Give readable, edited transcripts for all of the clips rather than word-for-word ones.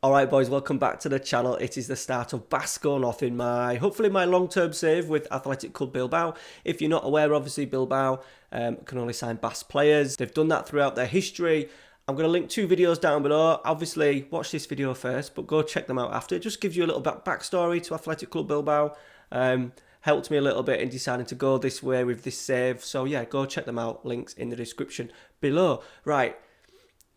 Alright boys, welcome back to the channel. It is the start of Basque in hopefully my long-term save with Athletic Club Bilbao. If you're not aware, obviously Bilbao can only sign Basque players. They've done that throughout their history. I'm going to link two videos down below. Obviously, watch this video first, but go check them out after. It just gives you a little backstory to Athletic Club Bilbao. Helped me a little bit in deciding to go this way with this save. So yeah, go check them out. Links in the description below. Right.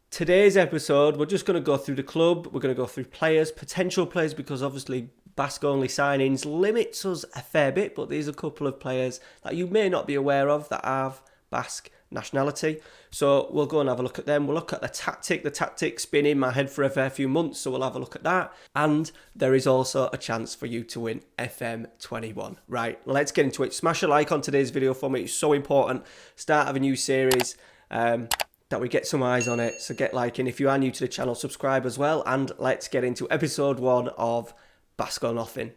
Today's episode, we're just going to go through the club. We're going to go through players, potential players, because obviously Basque-only signings limits us a fair bit, but there's a couple of players that you may not be aware of that have Basque nationality. So we'll go and have a look at them. We'll look at the tactic. The tactic's been in my head for a fair few months, so we'll have a look at that. And there is also a chance for you to win FM21. Right, let's get into it. Smash a like on today's video for me. It's so important. Start of a new series. That we get some eyes on it, so get liking. If you are new to the channel, subscribe as well, and let's get into episode 1 of Basque or Nothing.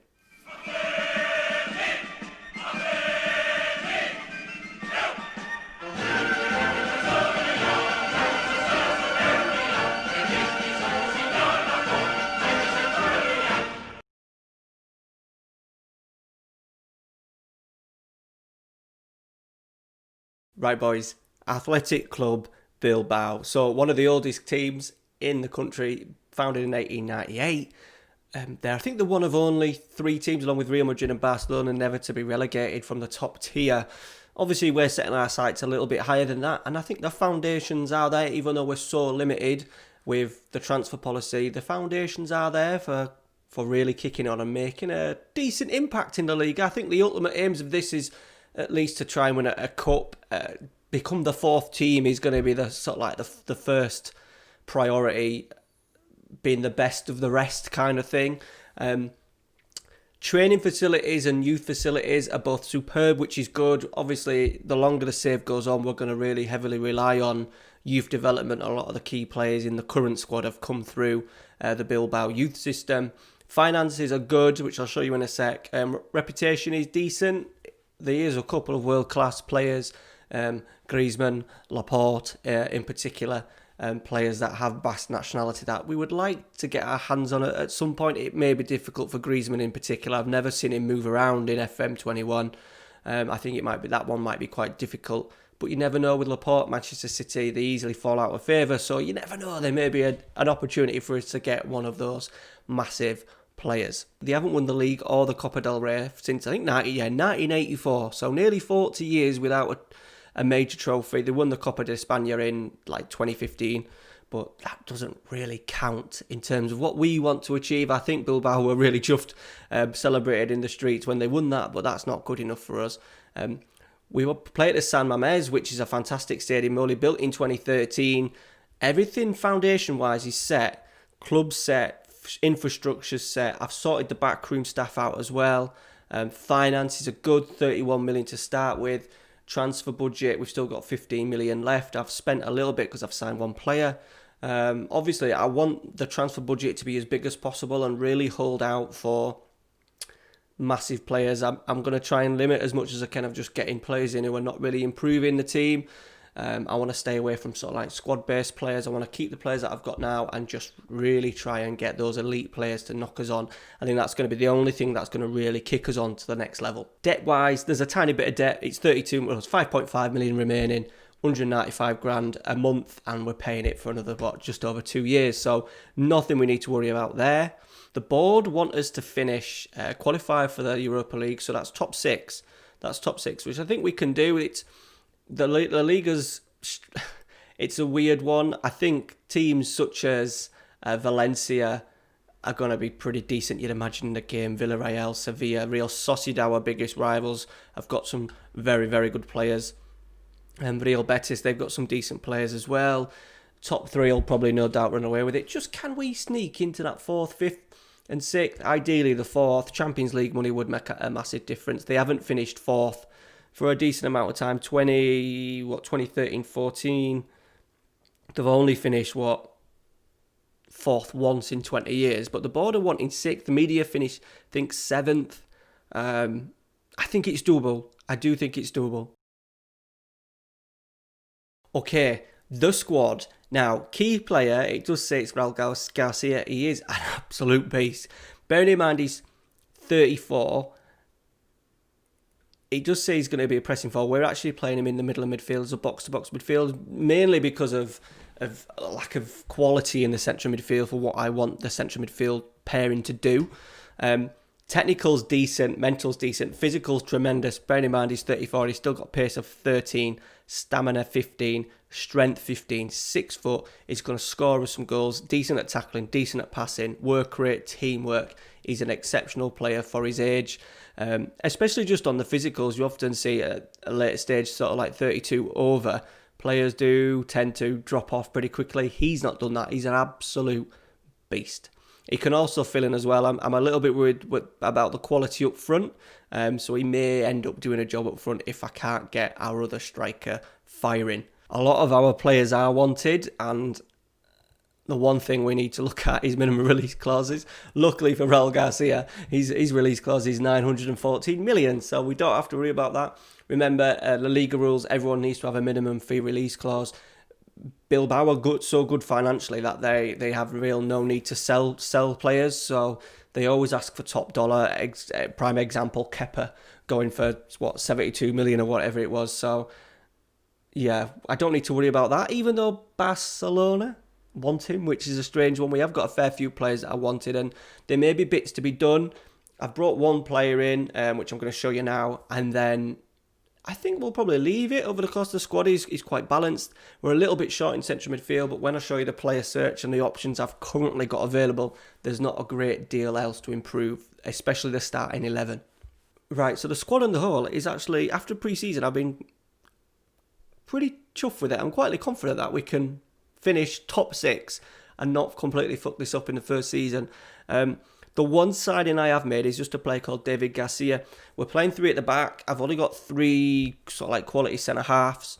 Right boys, Athletic Club Bilbao. So one of the oldest teams in the country, founded in 1898. I think they're one of only 3 teams, along with Real Madrid and Barcelona, never to be relegated from the top tier. Obviously, we're setting our sights a little bit higher than that, and I think the foundations are there, even though we're so limited with the transfer policy. The foundations are there for really kicking on and making a decent impact in the league. I think the ultimate aims of this is at least to try and win a cup. Become the 4th team is going to be the sort of like the first priority, being the best of the rest kind of thing. Training facilities and youth facilities are both superb, which is good. Obviously, the longer the save goes on, we're going to really heavily rely on youth development. A lot of the key players in the current squad have come through the Bilbao youth system. Finances are good, which I'll show you in a sec. Reputation is decent. There is a couple of world-class players. Griezmann, Laporte in particular, players that have Basque nationality that we would like to get our hands on at some point. It may be difficult for Griezmann in particular. I've never seen him move around in FM21. I think that one might be quite difficult, but you never know with Laporte. Manchester City, they easily fall out of favour, so you never know. There may be an opportunity for us to get one of those massive players. They haven't won the league or the Copa del Rey since I think 1984, so nearly 40 years without a major trophy. They won the Copa de España in like 2015, but that doesn't really count in terms of what we want to achieve. I think Bilbao were really chuffed, celebrated in the streets when they won that, but that's not good enough for us. We will play at the San Mamés, which is a fantastic stadium, only built in 2013. Everything foundation-wise is set, club's set, infrastructure's set. I've sorted the backroom staff out as well. Finances are good, 31 million to start with. Transfer budget, we've still got 15 million left. I've spent a little bit because I've signed one player. Obviously, I want the transfer budget to be as big as possible and really hold out for massive players. I'm going to try and limit as much as I can of just getting players in who are not really improving the team. I want to stay away from sort of like squad-based players. I want to keep the players that I've got now and just really try and get those elite players to knock us on. I think that's going to be the only thing that's going to really kick us on to the next level. Debt-wise, there's a tiny bit of debt. It's 5.5 million remaining, 195 grand a month, and we're paying it for another, just over 2 years. So nothing we need to worry about there. The board want us to finish, qualify for the Europa League, so that's top 6. That's top 6, which I think we can do. It's the Liga's, it's a weird one. I think teams such as Valencia are going to be pretty decent, you'd imagine, in the game. Villarreal, Sevilla, Real Sociedad, our biggest rivals, have got some very, very good players. And Real Betis, they've got some decent players as well. Top 3 will probably no doubt run away with it. Just can we sneak into that 4th, 5th and 6th? Ideally the 4th. Champions League money would make a massive difference. They haven't finished 4th for a decent amount of time. 2013-14. They've only finished, 4th once in 20 years. But the board are wanting 6th. The media finished, I think, 7th. I think it's doable. I do think it's doable. Okay, the squad Now, key player, it does say it's Raul Garcia. He is an absolute beast. Bearing in mind he's 34, it does say he's going to be a pressing forward. We're actually playing him in the middle of midfield as a box-to-box midfield, mainly because of lack of quality in the central midfield for what I want the central midfield pairing to do. Technical's decent, mental's decent, physical's tremendous. Bearing in mind he's 34, he's still got pace of 13, stamina 15, strength 15, 6 foot. He's going to score with some goals, decent at tackling, decent at passing, work rate, teamwork. He's an exceptional player for his age, especially just on the physicals. You often see at a later stage, sort of like 32 over, players do tend to drop off pretty quickly. He's not done that. He's an absolute beast. He can also fill in as well. I'm a little bit worried about the quality up front, so he may end up doing a job up front if I can't get our other striker firing. A lot of our players are wanted, and the one thing we need to look at is minimum release clauses. Luckily for Raul Garcia, his release clause is 914 million, so we don't have to worry about that. Remember, La Liga rules, everyone needs to have a minimum fee release clause. Bilbao are so good financially that they have real no need to sell players, so they always ask for top dollar. Prime example, Kepa going for 72 million or whatever it was. So yeah, I don't need to worry about that, even though Barcelona want him, which is a strange one. We have got a fair few players that are wanted, and there may be bits to be done. I've brought one player in, which I'm going to show you now, and then I think we'll probably leave it over the course of the squad. He's quite balanced. We're a little bit short in central midfield, but when I show you the player search and the options I've currently got available, there's not a great deal else to improve, especially the starting 11. Right, so the squad on the whole is actually, after pre-season, I've been pretty chuffed with it. I'm quietly confident that we can finish top 6 and not completely fuck this up in the first season. The one signing I have made is just a player called David Garcia. We're playing 3 at the back. I've only got 3 sort of like quality centre-halves.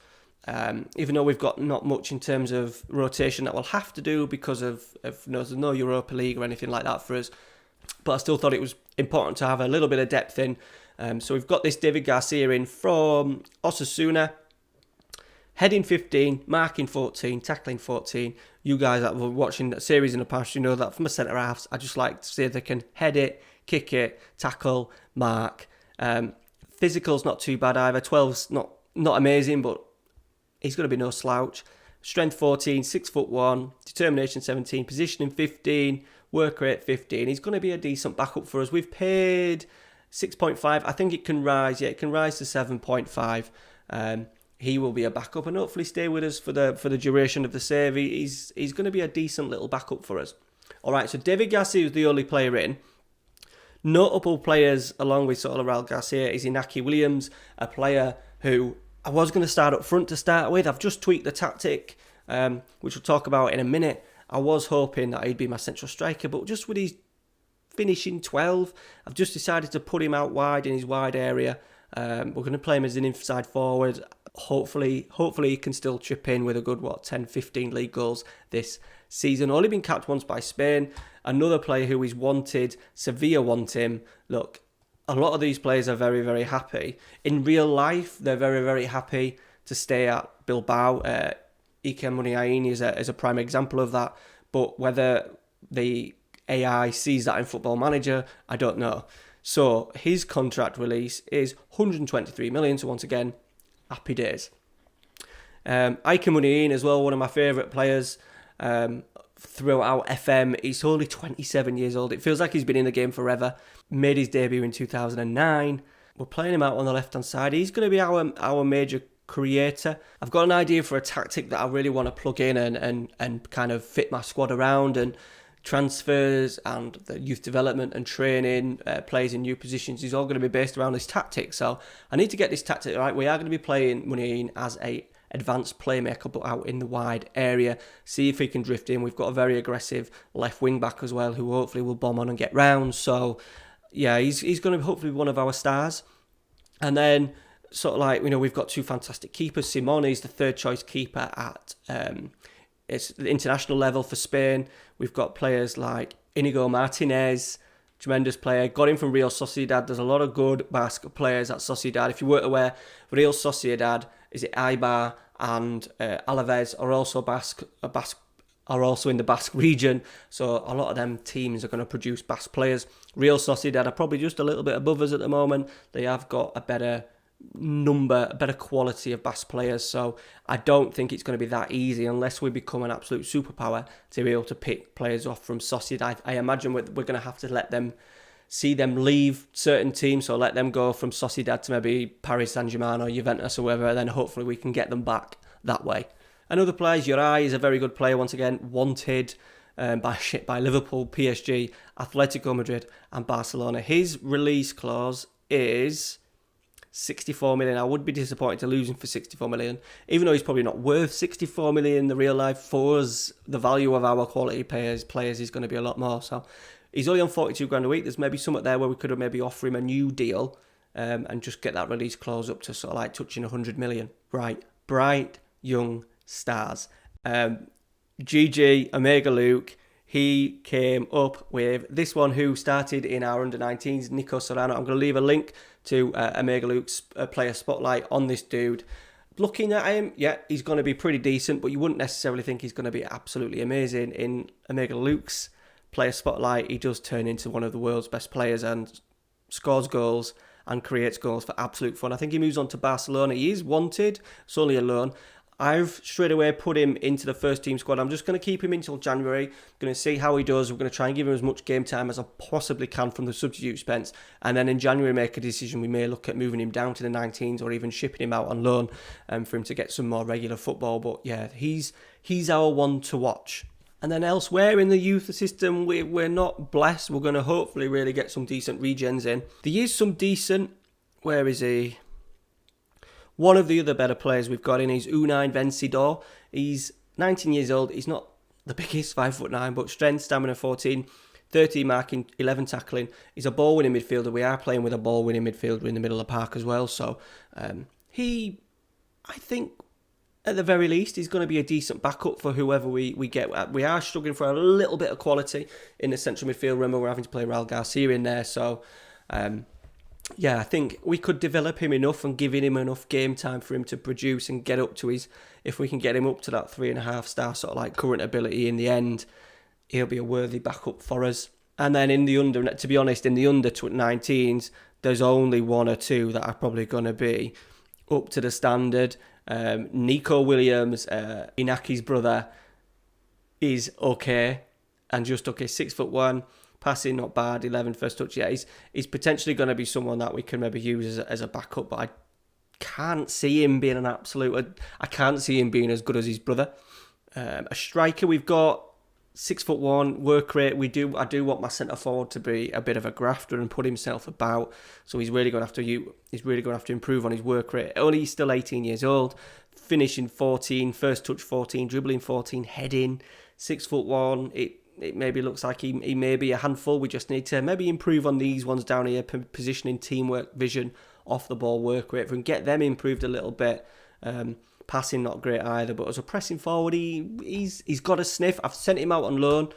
Even though we've got not much in terms of rotation that we'll have to do because of there's no Europa League or anything like that for us. But I still thought it was important to have a little bit of depth in. So we've got this David Garcia in from Osasuna. Heading 15, marking 14, tackling 14. You guys that were watching that series in the past, you know that from a centre-halves, I just like to see if they can head it, kick it, tackle, mark. Physical's not too bad either. 12's not amazing, but he's going to be no slouch. Strength 14, 6'1", determination 17, positioning 15, work rate 15. He's going to be a decent backup for us. We've paid 6.5. I think it can rise. Yeah, it can rise to 7.5. He will be a backup and hopefully stay with us for the duration of the save. He's going to be a decent little backup for us. All right, so David Garcia is the only player in. Notable players along with sort of Raul Garcia is Inaki Williams, a player who I was going to start up front to start with. I've just tweaked the tactic, which we'll talk about in a minute. I was hoping that he'd be my central striker, but just with his finishing 12, I've just decided to put him out wide in his wide area. We're going to play him as an inside forward. Hopefully he can still chip in with a good 10-15 league goals this season. Only been capped once by Spain. Another player who is wanted, Sevilla want him. Look, a lot of these players are very, very happy. In real life, they're very, very happy to stay at Bilbao. Iker Muniain is a prime example of that. But whether the AI sees that in Football Manager, I don't know. So his contract release is 123 million. So once again, happy days. Iker Muniain as well, one of my favourite players throughout FM. He's only 27 years old. It feels like he's been in the game forever. Made his debut in 2009. We're playing him out on the left-hand side. He's going to be our major creator. I've got an idea for a tactic that I really want to plug in and kind of fit my squad around, and transfers and the youth development and training, plays in new positions is all going to be based around this tactic. So I need to get this tactic right. We are going to be playing Muniain as a advanced playmaker, but out in the wide area. See if he can drift in. We've got a very aggressive left wing back as well, who hopefully will bomb on and get round. So yeah, he's going to be hopefully one of our stars. And then sort of like, we've got 2 fantastic keepers. Simone is the third choice keeper at it's the international level for Spain. We've got players like Inigo Martinez, tremendous player. Got him from Real Sociedad. There's a lot of good Basque players at Sociedad. If you weren't aware, Real Sociedad is Eibar and Alaves are also are also in the Basque region, so a lot of them teams are going to produce Basque players. Real Sociedad are probably just a little bit above us at the moment. They have got a better quality of Basque players, so I don't think it's going to be that easy unless we become an absolute superpower to be able to pick players off from Sociedad. I imagine we're going to have to see them leave certain teams, so let them go from Sociedad to maybe Paris Saint-Germain or Juventus or whatever, and then hopefully we can get them back that way. Another player, Uri, is a very good player, once again, wanted by Liverpool, PSG, Atletico Madrid and Barcelona. His release clause is 64 million. I would be disappointed to lose him for 64 million, even though he's probably not worth 64 million in the real life. For us, the value of our quality players is going to be a lot more. So he's only on 42 grand a week. There's maybe something there where we could have maybe offer him a new deal and just get that release clause up to sort of like touching 100 million. Right, bright young stars. GG Omega Luke, he came up with this one, who started in our under-19s, Nico Serrano. I'm going to leave a link to Omega Luke's player spotlight on this dude. Looking at him, yeah, he's going to be pretty decent, but you wouldn't necessarily think he's going to be absolutely amazing. In Omega Luke's player spotlight, he does turn into one of the world's best players and scores goals and creates goals for absolute fun. I think he moves on to Barcelona. He is wanted. It's only a loan. I've straight away put him into the first team squad. I'm just going to keep him until January. Going to see how he does. We're going to try and give him as much game time as I possibly can from the substitute Spence. And then in January, make a decision. We may look at moving him down to the 19s or even shipping him out on loan for him to get some more regular football. But yeah, he's our one to watch. And then elsewhere in the youth system, we're not blessed. We're going to hopefully really get some decent regens in. There is some decent... Where is he? One of the other better players we've got in is Unai Vencedor. He's 19 years old. He's not the biggest, 5'9", but strength, stamina 14, 13 marking, 11 tackling. He's a ball-winning midfielder. We are playing with a ball-winning midfielder in the middle of the park as well. So I think, at the very least, he's going to be a decent backup for whoever we get. We are struggling for a little bit of quality in the central midfield. Remember, we're having to play Raul Garcia in there. So... yeah, I think we could develop him enough and giving him enough game time for him to produce and get up to if we can get him up to that 3.5 star sort of like current ability in the end, he'll be a worthy backup for us. And then in the under 19s, there's only one or two that are probably going to be up to the standard. Nico Williams, Inaki's brother, is okay and just okay, 6'1". Passing, not bad. 11 first touch. Yeah, he's potentially going to be someone that we can maybe use as a backup, but I can't see him being I can't see him being as good as his brother. A striker, we've got 6'1", work rate. I do want my centre forward to be a bit of a grafter and put himself about. So he's really going to have to improve on his work rate. Only he's still 18 years old. Finishing 14, first touch 14, dribbling 14, heading 6'1". It maybe looks like he may be a handful. We just need to maybe improve on these ones down here, positioning, teamwork, vision, off the ball, work rate. If we can get them improved a little bit. Passing not great either, but as a pressing forward, he's got a sniff. I've sent him out on loan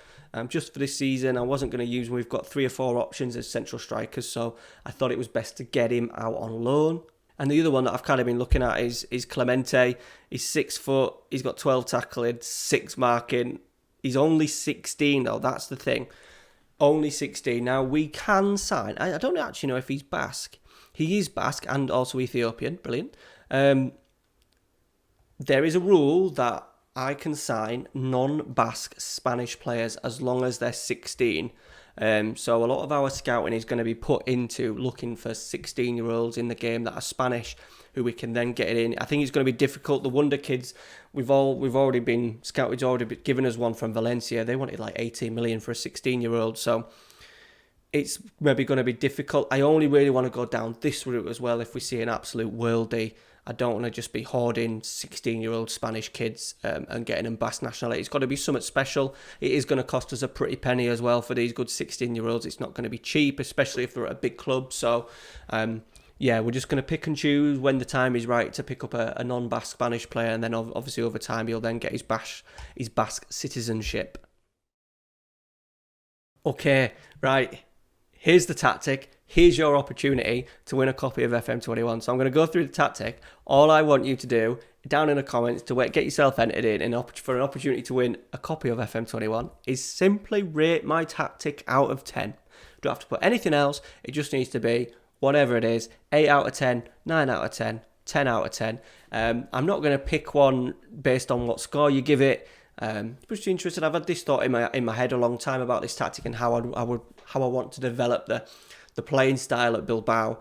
just for this season. I wasn't going to use him. We've got 3 or 4 options as central strikers, so I thought it was best to get him out on loan. And the other one that I've kind of been looking at is Clemente. He's 6 foot. He's got 12 tackling, 6 marking. He's only 16 though, that's the thing. Only 16. Now we can sign, I don't actually know if he's Basque. He is Basque and also Ethiopian, brilliant. There is a rule that I can sign non-Basque Spanish players as long as they're 16. So a lot of our scouting is going to be put into looking for 16-year-olds in the game that are Spanish, who we can then get in. I think it's going to be difficult. The Wonder Kids, we've already been scouted, already given us one from Valencia. They wanted like 18 million for a 16-year-old. So it's maybe going to be difficult. I only really want to go down this route as well if we see an absolute worldie. I don't want to just be hoarding 16-year-old Spanish kids and getting them Basque nationality. It's got to be something special. It is going to cost us a pretty penny as well for these good 16-year-olds. It's not going to be cheap, especially if they're at a big club. So, yeah, we're just going to pick and choose when the time is right to pick up a non-Basque Spanish player. And then obviously over time, he'll then get his Basque citizenship. Okay, right. Here's the tactic. Here's your opportunity to win a copy of FM21. So I'm going to go through the tactic. All I want you to do, down in the comments to get yourself entered in for an opportunity to win a copy of FM21 is simply rate my tactic out of 10. You don't have to put anything else. It just needs to be whatever it is, 8 out of 10, 9 out of 10, 10 out of 10. I'm not going to pick one based on what score you give it. Just interested. I've had this thought in my head a long time about this tactic and how I want to develop the playing style at Bilbao.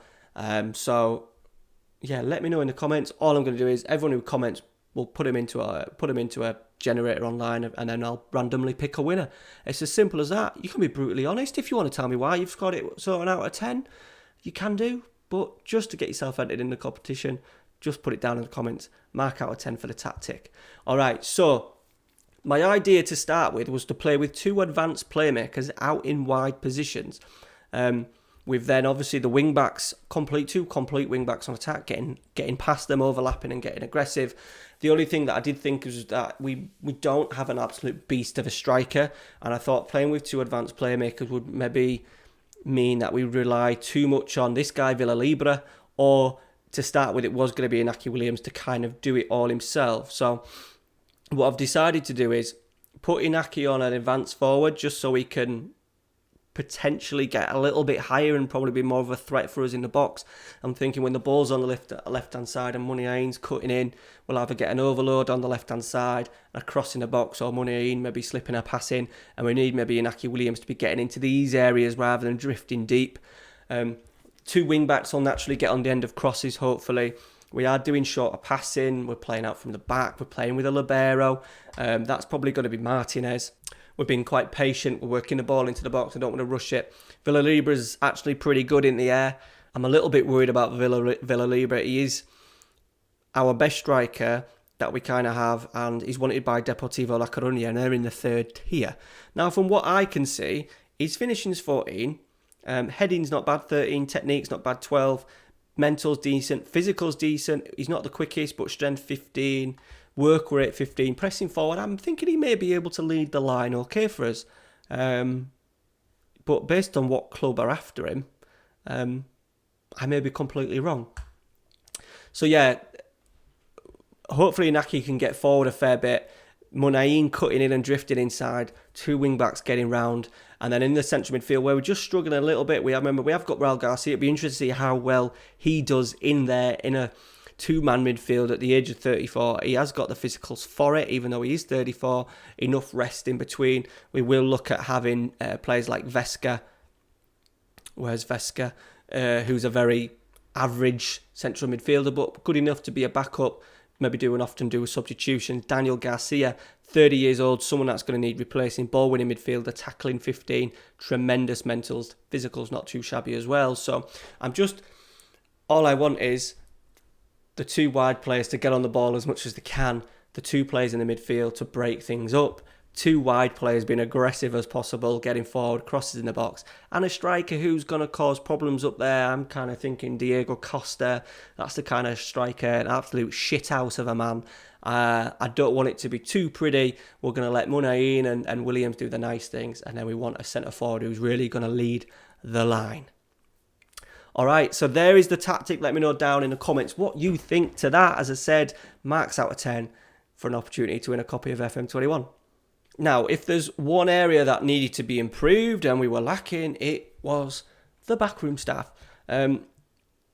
So yeah, let me know in the comments. All I'm going to do is everyone who comments, we'll put them into a generator online, and then I'll randomly pick a winner. It's as simple as that. You can be brutally honest if you want to tell me why you've scored it so an out of 10. You can do, but just to get yourself entered in the competition, just put it down in the comments. Mark out of 10 for the tactic. All right, so my idea to start with was to play with 2 advanced playmakers out in wide positions. With then obviously the wing-backs, two complete wing-backs on attack, getting past them, overlapping and getting aggressive. The only thing that I did think was that we don't have an absolute beast of a striker, and I thought playing with 2 advanced playmakers would maybe mean that we rely too much on this guy, Villalibre, or to start with it was going to be Inaki Williams to kind of do it all himself. So what I've decided to do is put Inaki on an advanced forward just so he can potentially get a little bit higher and probably be more of a threat for us in the box. I'm thinking when the ball's on the left-hand side and Muniain's cutting in, we'll either get an overload on the left-hand side, a cross in the box, or Muniain maybe slipping a pass in, and we need maybe Inaki Williams to be getting into these areas rather than drifting deep. 2 wing-backs will naturally get on the end of crosses, hopefully. We are doing shorter passing, we're playing out from the back, we're playing with a libero. That's probably going to be Martinez. We're being quite patient. We're working the ball into the box. I don't want to rush it. Villalibre is actually pretty good in the air. I'm a little bit worried about Villalibre. He is our best striker that we kind of have, and he's wanted by Deportivo La Coruña, and they're in the 3rd tier. Now, from what I can see, his finishing's 14. Heading's not bad, 13. Technique's not bad, 12. Mental's decent. Physical's decent. He's not the quickest, but strength 15. Work rate 15, pressing forward. I'm thinking he may be able to lead the line okay for us. But based on what club are after him, I may be completely wrong. So yeah, hopefully Inaki can get forward a fair bit. Muniain cutting in and drifting inside. 2 wing-backs getting round. And then in the central midfield, where we're just struggling a little bit, we have got Raul Garcia. It'd be interesting to see how well he does in there, in a 2-man midfield at the age of 34. He has got the physicals for it, even though he is 34. Enough rest in between. We will look at having players like Vesca. Where's Vesca? Who's a very average central midfielder, but good enough to be a backup. Maybe often do a substitution. Daniel Garcia, 30 years old, someone that's going to need replacing. Ball-winning midfielder, tackling 15. Tremendous mentals. Physicals not too shabby as well. So all I want is the 2 wide players to get on the ball as much as they can, the 2 players in the midfield to break things up, 2 wide players being aggressive as possible, getting forward, crosses in the box, and a striker who's going to cause problems up there. I'm kind of thinking Diego Costa. That's the kind of striker, an absolute shithouse of a man. I don't want it to be too pretty. We're going to let Muniain and Williams do the nice things, and then we want a centre forward who's really going to lead the line. All right, so there is the tactic. Let me know down in the comments what you think to that. As I said, marks out of 10 for an opportunity to win a copy of FM21. Now, if there's one area that needed to be improved and we were lacking, it was the backroom staff.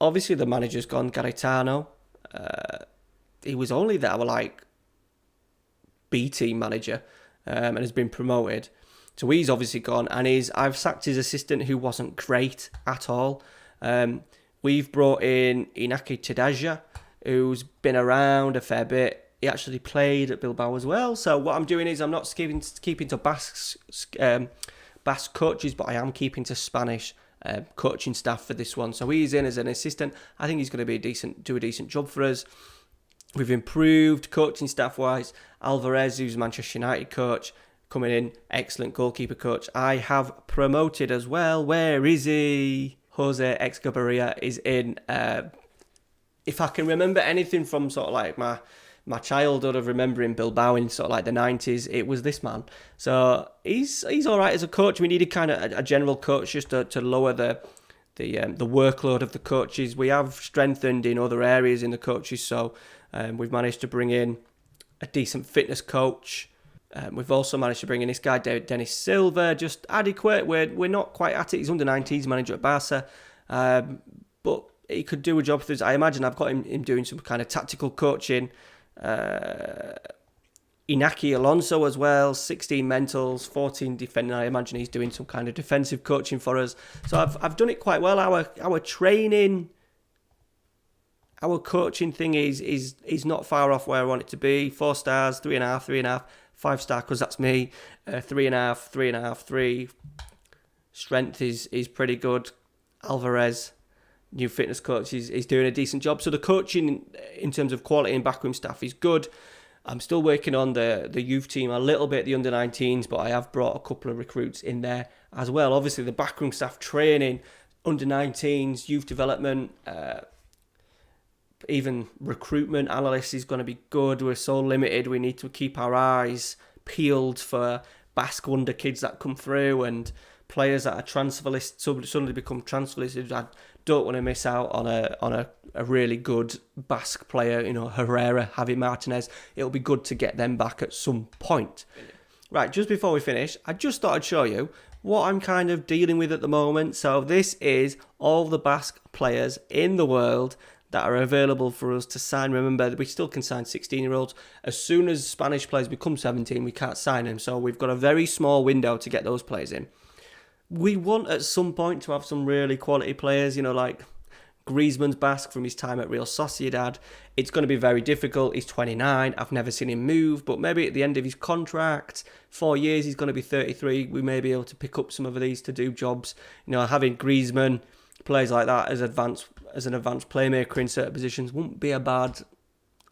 Obviously, the manager's gone, Gaetano. He was only there, B-team manager, and has been promoted. So he's obviously gone, and I've sacked his assistant, who wasn't great at all. We've brought in Inaki Tedaja, who's been around a fair bit. He actually played at Bilbao as well. So what I'm doing is I'm not keeping to Basque coaches, but I am keeping to Spanish coaching staff for this one. So he's in as an assistant. I think he's going to do a decent job for us. We've improved coaching staff-wise. Alvarez, who's Manchester United coach, coming in, excellent goalkeeper coach. I have promoted as well. Where is he? Jose Exgabarria is in. If I can remember anything from sort of like my childhood of remembering Bilbao in sort of like the 90s, it was this man. So he's all right as a coach. We needed kind of a general coach just to lower the workload of the coaches. We have strengthened in other areas in the coaches, so We've managed to bring in a decent fitness coach. We've also managed to bring in this guy, Dennis Silva, just adequate. We're not quite at it. He's under 19s manager at Barca, but he could do a job for us. I imagine I've got him doing some kind of tactical coaching. Inaki Alonso as well, 16 mentals, 14 defending. I imagine he's doing some kind of defensive coaching for us. So I've done it quite well. Our training, our coaching thing is not far off where I want it to be. 4 stars, 3.5, 3.5, 5-star because that's me. 3.5, 3.5, 3. Strength is pretty good. Alvarez, new fitness coach, is doing a decent job. So the coaching in terms of quality and backroom staff is good. I'm still working on the youth team a little bit, the under-19s, but I have brought a couple of recruits in there as well. Obviously, the backroom staff training, under-19s, youth development, even recruitment analysts is going to be good. We're so limited. We need to keep our eyes peeled for Basque wonder kids that come through and players that are transfer lists, suddenly become transfer listed. I don't want to miss out on a really good Basque player, Herrera, Javi Martinez. It'll be good to get them back at some point. Right, just before we finish, I just thought I'd show you what I'm kind of dealing with at the moment. So this is all the Basque players in the world that are available for us to sign. Remember, we still can sign 16-year-olds. As soon as Spanish players become 17, we can't sign them. So we've got a very small window to get those players in. We want at some point to have some really quality players, like Griezmann's Basque from his time at Real Sociedad. It's going to be very difficult. He's 29. I've never seen him move, but maybe at the end of his contract, 4 years, he's going to be 33. We may be able to pick up some of these to do jobs. Having Griezmann, players like that as an advanced playmaker in certain positions wouldn't be a bad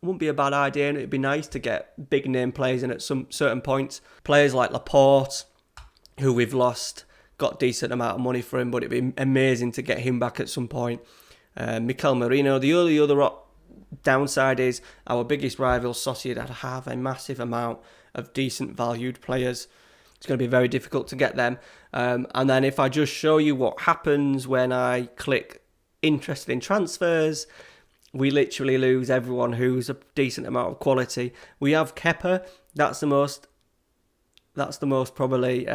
idea, and it'd be nice to get big name players in at some certain points. Players like Laporte, who we've lost, got decent amount of money for him, but it'd be amazing to get him back at some point. Mikel Merino. The only other downside is our biggest rival, Sociedad, have a massive amount of decent valued players. It's going to be very difficult to get them. And then if I just show you what happens when I click interested in transfers, we literally lose everyone who's a decent amount of quality. We have Kepa. That's the most probably.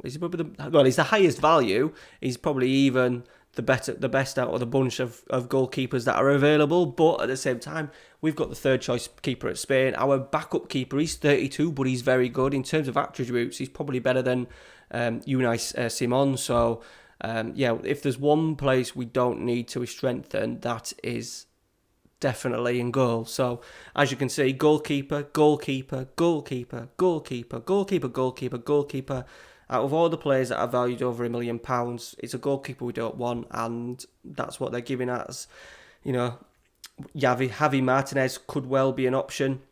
He's the highest value. He's probably even the best out of the bunch of goalkeepers that are available. But at the same time, we've got the third choice keeper at Spain. Our backup keeper, he's 32, but he's very good. In terms of attributes, he's probably better than Unai Simon. So, if there's one place we don't need to strengthen, that is definitely in goal. So, as you can see, goalkeeper. Out of all the players that are valued over £1 million, it's a goalkeeper we don't want, and that's what they're giving us. Javi Martinez could well be an option.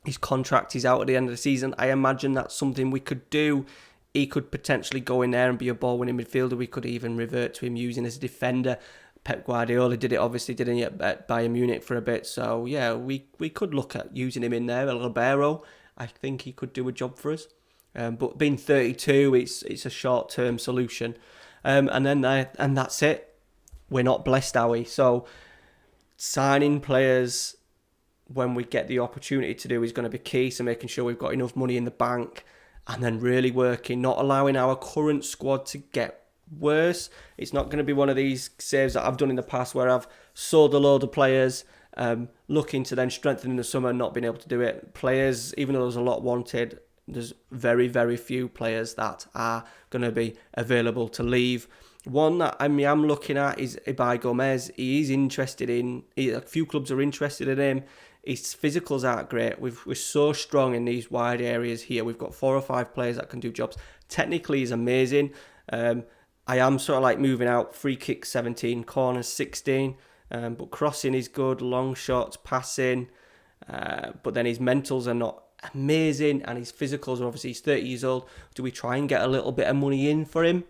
His contract is out at the end of the season. I imagine that's something we could do. He could potentially go in there and be a ball-winning midfielder. We could even revert to him using as a defender. Pep Guardiola did it, obviously, didn't he, at Bayern Munich for a bit. So, yeah, we could look at using him in there. El Ribeiro, I think he could do a job for us. But being 32, it's a short-term solution. And that's it. We're not blessed, are we? So signing players when we get the opportunity to do is going to be key. So making sure we've got enough money in the bank and then really working, not allowing our current squad to get worse. It's not going to be one of these saves that I've done in the past where I've sold a load of players, looking to then strengthen in the summer, not being able to do it. Players, even though there's a lot wanted, there's very, very few players that are going to be available to leave. One that I'm looking at is Ibai Gomez. A few clubs are interested in him. His physicals aren't great. We're so strong in these wide areas here. We've got 4 or 5 players that can do jobs. Technically, he's amazing. I am sort of like moving out. Free kicks 17, corners 16. But crossing is good. Long shots, passing. But then his mentals are not amazing, and his physicals are obviously, he's 30 years old. Do we try and get a little bit of money in for him?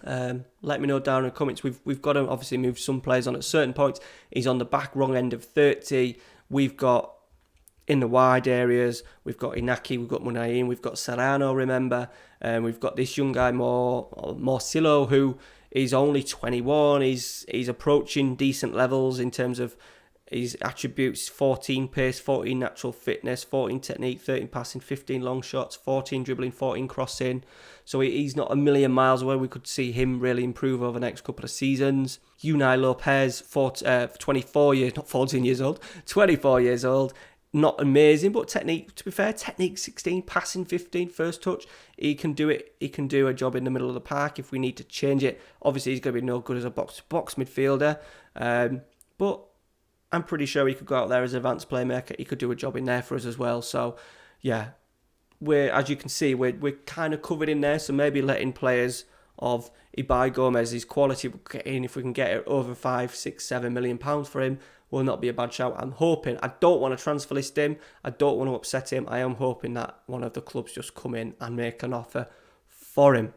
Let me know down in the comments. We've got to obviously move some players on at certain points. He's on the back wrong end of 30. We've got in the wide areas, we've got Inaki, we've got Munayin, we've got Serrano, remember, we've got this young guy Morcillo, who is only 21. He's approaching decent levels in terms of His attributes: 14 pace, 14 natural fitness, 14 technique, 13 passing, 15 long shots, 14 dribbling, 14 crossing. So he's not a million miles away. We could see him really improve over the next couple of seasons. Unai Lopez, 24 years, not 14 years old, 24 years old. Not amazing, but technique, to be fair, technique 16, passing 15, first touch. He can do it. He can do a job in the middle of the park if we need to change it. Obviously, he's going to be no good as a box-to-box midfielder. But I'm pretty sure he could go out there as an advanced playmaker. He could do a job in there for us as well. So, yeah, as you can see, we're kind of covered in there. So maybe letting players of Ibai Gomez, his quality will get in. If we can get it over £5, £6, £7 million for him, will not be a bad shout. I'm hoping. I don't want to transfer list him. I don't want to upset him. I am hoping that one of the clubs just come in and make an offer for him.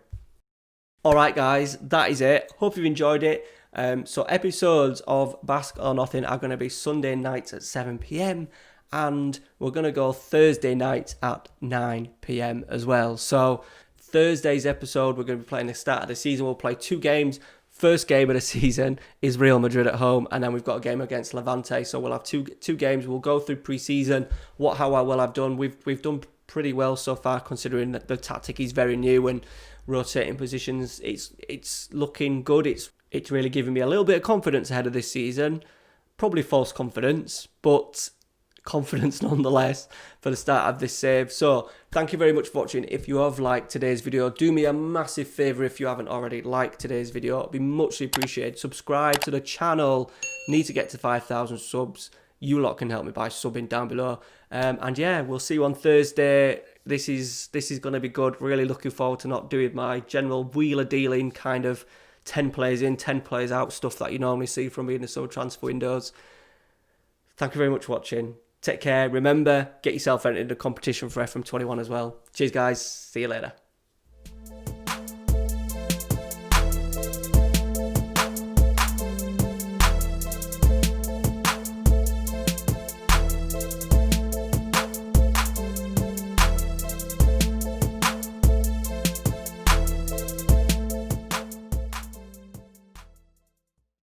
All right, guys, that is it. Hope you've enjoyed it. So episodes of Basque or Nothing are going to be Sunday nights at 7 p.m. and we're going to go Thursday nights at 9 p.m. as well. So Thursday's episode, we're going to be playing the start of the season. We'll play 2 games. First game of the season is Real Madrid at home, and then we've got a game against Levante. So we'll have two games. We'll go through pre-season, how well I've done. We've done pretty well so far, considering that the tactic is very new and rotating positions. It's looking good. It's really giving me a little bit of confidence ahead of this season. Probably false confidence, but confidence nonetheless for the start of this save. So thank you very much for watching. If you have liked today's video, do me a massive favour if you haven't already liked today's video. It'd be muchly appreciated. Subscribe to the channel. Need to get to 5,000 subs. You lot can help me by subbing down below. And yeah, we'll see you on Thursday. This is going to be good. Really looking forward to not doing my general wheeler dealing kind of 10 players in, 10 players out stuff that you normally see from me in the summer transfer windows. Thank you very much for watching. Take care. Remember, get yourself entered into the competition for FM21 as well. Cheers, guys. See you later.